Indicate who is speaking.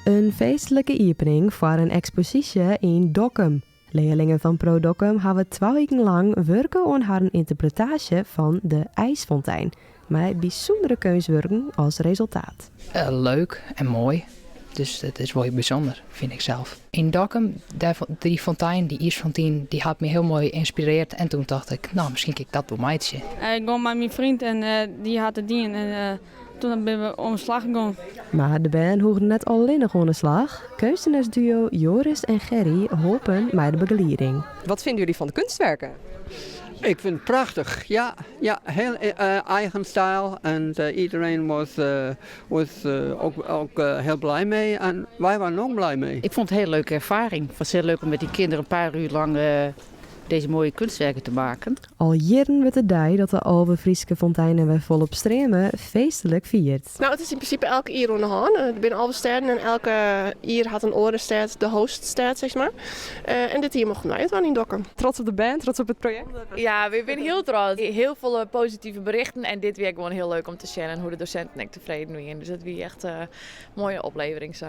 Speaker 1: Een feestelijke opening voor een expositie in Dokkum. Leerlingen van Pro Dokkum hebben 2 weken lang werken aan haar interpretatie van de IJsfontein. Met bijzondere kunstwerken als resultaat.
Speaker 2: Leuk en mooi. Dus het is wel heel bijzonder, vind ik zelf. In Dokkum, die fontein, die ijsfontein, die had me heel mooi geïnspireerd. En toen dacht ik, nou, misschien kan ik dat wel meidje.
Speaker 3: Ik ging met mijn vriend en die had het dien. En toen ben we om slag gegaan.
Speaker 1: Maar de band hoefde net alleen nog aan de slag. Kunstenaarsduo Joris en Gerry hopen met de begeleiding.
Speaker 4: Wat vinden jullie van de kunstwerken?
Speaker 5: Ik vind het prachtig, ja heel eigen stijl en iedereen was ook heel blij mee en wij waren ook blij mee.
Speaker 6: Ik vond het een hele leuke ervaring. Het was heel leuk om met die kinderen een paar uur lang deze mooie kunstwerken te maken.
Speaker 1: Al jaren wordt de dag dat de Albe Frieske fonteinen weer volop stromen feestelijk viert.
Speaker 7: Nou, het is in principe elke ier aan de hand. Er zijn alle sterren en elke ier had een orenstad, de hoststad, zeg maar. En dit hier mochten wij het wel in Dokkum.
Speaker 4: Trots op de band, trots op het project?
Speaker 8: Ja, we zijn heel trots. Heel veel positieve berichten en dit weer gewoon heel leuk om te zien hoe de docenten echt tevreden zijn. Dus dat was echt een mooie oplevering zo.